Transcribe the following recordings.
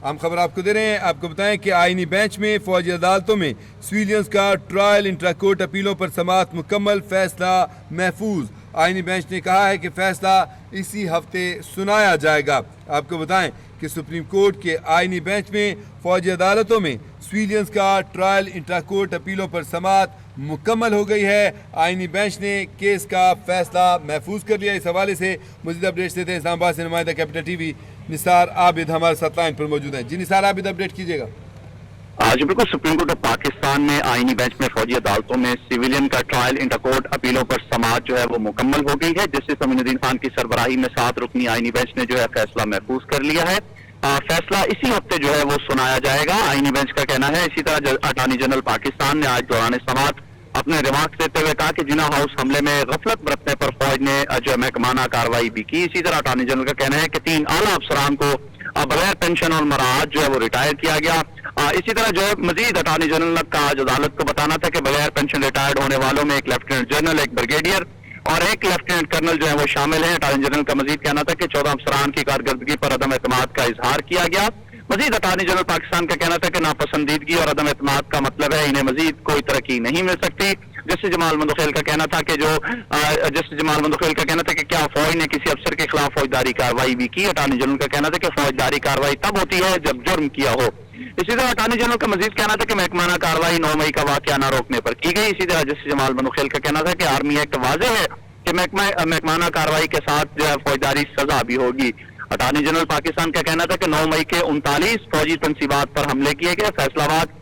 ہم خبر آپ کو دے رہے ہیں. آپ کو بتائیں کہ آئینی بینچ میں فوجی عدالتوں میں سویلینز کا ٹرائل انٹرا کورٹ اپیلوں پر سماعت مکمل, فیصلہ محفوظ. آئینی بینچ نے کہا ہے کہ فیصلہ اسی ہفتے سنایا جائے گا. آپ کو بتائیں کہ سپریم کورٹ کے آئینی بینچ میں فوجی عدالتوں میں سویلینز کا ٹرائل انٹرا کورٹ اپیلوں پر سماعت مکمل ہو گئی ہے. آئینی بینچ نے کیس کا فیصلہ محفوظ کر لیا. اس حوالے سے مزید اپڈیٹس دیتے ہیں اسلام آباد سے نمائندہ کیپٹل ٹی وی نثار عابد ہمارے ساتھ لائن پر موجود ہیں. جی نثار عابد, اپڈیٹ کیجیے گا. آج بالکل سپریم کورٹ آف پاکستان میں آئینی بینچ میں فوجی عدالتوں میں سویلین کا ٹرائل انٹر کورٹ اپیلوں پر سماعت جو ہے وہ مکمل ہو گئی ہے. جسٹس امین الدین خان کی سربراہی میں 7 رکنی آئینی بینچ نے جو ہے فیصلہ محفوظ کر لیا ہے. فیصلہ اسی ہفتے جو ہے وہ سنایا جائے گا, آئینی بینچ کا کہنا ہے. اسی طرح اٹارنی جنرل پاکستان نے آج دوران سماعت اپنے ریمارکس دیتے ہوئے کہا کہ جناح ہاؤس حملے میں غفلت برتنے پر فوج نے جو ہے محکمانہ کارروائی بھی کی. اسی طرح اٹارنی جنرل کا کہنا ہے کہ 3 اعلیٰ افسران کو بغیر پینشن اور مراعات جو ہے وہ ریٹائر کیا گیا. اسی طرح جو ہے مزید اٹارنی جنرل کا آج عدالت کو بتانا تھا کہ بغیر پینشن ریٹائرڈ ہونے والوں میں ایک لیفٹیننٹ جنرل, ایک بریگیڈیئر اور ایک لیفٹیننٹ کرنل جو ہے وہ شامل ہیں. اٹارنی جنرل کا مزید کہنا تھا کہ 14 افسران کی کارکردگی پر عدم اعتماد کا اظہار کیا گیا. مزید اٹارنی جنرل پاکستان کا کہنا تھا کہ ناپسندیدگی اور عدم اعتماد کا مطلب ہے انہیں مزید کوئی ترقی نہیں مل سکتی. جسٹس جمال مندوخیل کا کہنا تھا کہ کیا فوج نے کسی افسر کے خلاف فوجداری کارروائی بھی کی. اٹارنی جنرل کا کہنا تھا کہ فوجداری کارروائی تب ہوتی ہے جب جرم کیا ہو. اسی طرح اٹارنی جنرل کا مزید کہنا تھا کہ محکمانہ کارروائی 9 مئی کا واقعہ نہ روکنے پر کی گئی. اسی طرح جسٹس جمال مندوخیل کا کہنا تھا کہ آرمی ایکٹ واضح ہے کہ محکمانہ کارروائی کے ساتھ جو ہے فوجداری سزا بھی ہوگی. اٹارنی جنرل پاکستان کا کہنا تھا کہ 9 مئی کے 39 فوجی تنصیبات پر حملے کیے گئے. فیصلہ آباد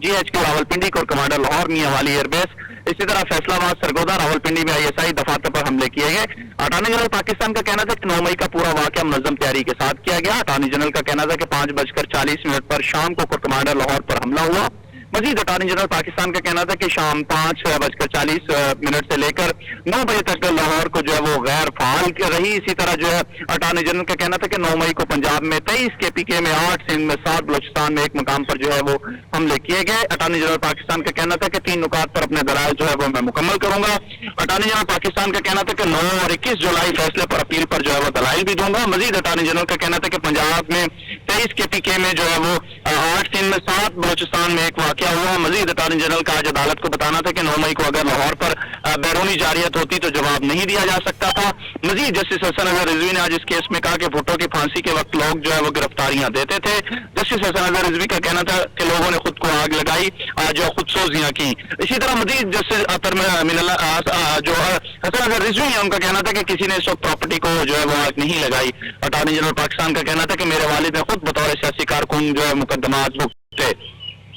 GHQ Rawalpindi corps commander Lahore میاں والی ایئر بیس, اسی طرح فیصلہ آباد سرگودا راولپنڈی میں ISI دفاتر پر حملے کیے گئے. اٹارنی جنرل پاکستان کا کہنا تھا کہ 9 مئی کا پورا واقعہ منظم تیاری کے ساتھ کیا گیا. اٹارنی جنرل کا کہنا تھا کہ 5:40 پر شام کو کور کمانڈر لاہور پر حملہ ہوا. مزید اٹارنی جنرل پاکستان کا کہنا تھا کہ شام 5:40 سے لے کر 9 بجے تک لاہور کو جو ہے وہ غیر فعال رہی. اسی طرح جو ہے اٹارنی جنرل کا کہنا تھا کہ 9 مئی کو پنجاب میں 23 KPK میں 8, سندھ میں 7, بلوچستان میں 1 مقام پر جو ہے وہ حملے کیے گئے. اٹارنی جنرل پاکستان کا کہنا تھا کہ 3 نکات پر اپنے دلائل جو ہے وہ میں مکمل کروں گا. اٹارنی جنرل پاکستان کا کہنا تھا کہ 9 اور 21 جولائی فیصلے پر اپیل پر جو ہے وہ دلائل بھی دوں گا. مزید اٹارنی جنرل کا کہنا تھا کہ پنجاب میں 23 KPK میں جو ہے وہ 8, سندھ میں 7, بلوچستان میں 1 واقعہ ہوا. مزید اٹارنی جنرل کا آج عدالت کو بتانا تھا کہ 9 مئی کو اگر لاہور پر بیرونی جارحیت ہوتی تو جواب نہیں دیا جا سکتا تھا. مزید جسٹس حسن اظہر رضوی نے آج اس کیس میں کہا کہ بھٹو کی پھانسی کے وقت لوگ جو ہے وہ گرفتاریاں دیتے تھے. جسٹس حسن اظہر رضوی کا کہنا تھا کہ لوگوں نے خود کو آگ لگائی, جو خود سوزیاں کی. اسی طرح مزید جسٹس جو حسن اظہر رضوی ہیں ان کا کہنا تھا کہ کسی نے اس وقت پراپرٹی کو جو ہے وہ آگ نہیں لگائی. اٹارنی جنرل پاکستان کا کہنا تھا کہ میرے والد نے خود بطور سیاسی کارکن جو ہے مقدمات بھگتے.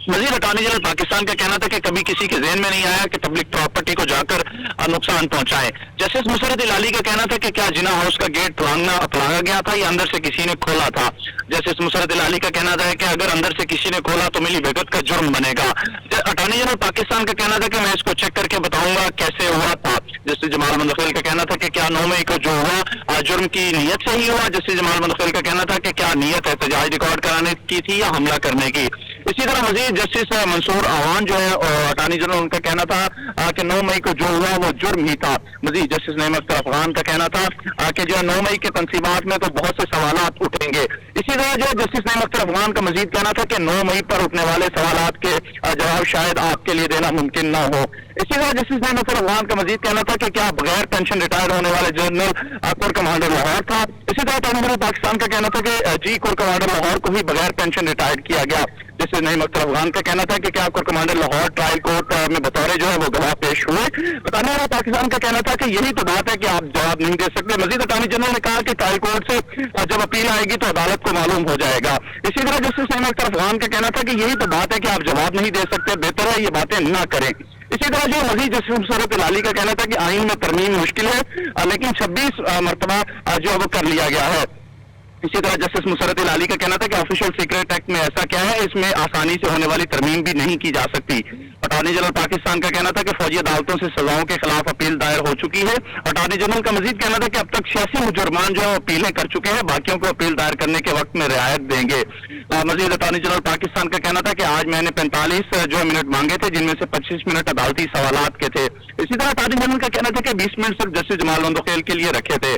مزید اٹارنی جنرل پاکستان کا کہنا تھا کہ کبھی کسی کے ذہن میں نہیں آیا کہ پبلک پراپرٹی کو جا کر نقصان پہنچائے. جسٹس مسرت العلی کا کہنا تھا کہ کیا جناح ہاؤس کا گیٹ پھلانگا گیا تھا یا اندر سے کسی نے کھولا تھا. جسٹس مسرت العلی کا کہنا تھا کہ اگر اندر سے کسی نے کھولا تو ملی بھگت کا جرم بنے گا. اٹارنی جنرل پاکستان کا کہنا تھا کہ میں اس کو چیک کر کے بتاؤں گا کیسے ہوا تھا. جسٹس جمال مندوخیل کا کہنا تھا کہ کیا 9 مئی کو جو ہوا جرم کی نیت سے ہی ہوا. جسٹس جمال مندوخیل کا کہنا تھا کہ کیا نیت احتجاج ریکارڈ کرانے کی تھی یا حملہ کرنے کی. اسی طرح مزید جسٹس منصور آوان جو ہے اٹارنی جنرل ان کا کہنا تھا کہ 9 مئی کو جو ہوا وہ جرم ہی تھا. مزید جسٹس نعیم اختر افغان کا کہنا تھا کہ جو 9 مئی کے تنصیبات میں تو بہت سے سوالات اٹھیں گے. اسی طرح جو جسٹس نعیم اختر افغان کا مزید کہنا تھا کہ 9 مئی پر اٹھنے والے سوالات کے جواب شاید آپ کے لیے دینا ممکن نہ ہو. اسی طرح جسٹس نعیم اختر افغان کا مزید کہنا تھا کہ کیا بغیر پینشن ریٹائر ہونے والے جنرل کور کمانڈر لاہور تھا. اسی طرح اٹارنی جنرل پاکستان کا کہنا تھا کہ کور کمانڈر لاہور کو بھی بغیر پینشن ریٹائر کیا گیا. جسٹس نعیم اختر افغان کا کہنا تھا کہ کیا corps commander Lahore trial court میں بطور جو ہے وہ گواہ پیش ہوئے. اٹارنی جنرل پاکستان کا کہنا تھا کہ یہی تو بات ہے کہ آپ جواب نہیں دے سکتے. مزید اٹارنی جنرل نے کہا کہ ٹرائل کورٹ سے جب اپیل آئے گی تو عدالت کو معلوم ہو جائے گا. اسی طرح جسٹس نعیم اختر افغان کا کہنا تھا کہ یہی تو بات ہے کہ آپ جواب نہیں دے سکتے, بہتر ہے یہ باتیں نہ کریں. اسی طرح جو مزید جسٹس مسرت العلی کا کہنا تھا کہ آئین میں ترمیم مشکل ہے لیکن 26 مرتبہ جو وہ کر لیا گیا ہے. اسی طرح جسٹس مسرت العلی کا کہنا تھا کہ آفیشل سیکرٹ ایکٹ میں ایسا کیا ہے اس میں آسانی سے ہونے والی ترمیم بھی نہیں کی جا سکتی. اٹارنی جنرل پاکستان کا کہنا تھا کہ فوجی عدالتوں سے سزاؤں کے خلاف اپیل دائر ہو چکی ہے. اٹارنی جنرل کا مزید کہنا تھا کہ اب تک 86 مجرمان جو ہے اپیلیں کر چکے ہیں, باقیوں کو اپیل دائر کرنے کے وقت میں رعایت دیں گے. مزید اٹارنی جنرل پاکستان کا کہنا تھا کہ آج میں نے 45 جو منٹ مانگے تھے جن میں سے 25 منٹ عدالتی سوالات کے تھے. اسی طرح اٹارنی جنرل کا کہنا تھا کہ 20 منٹ صرف جسٹس جمال مندوخیل کے لیے رکھے تھے.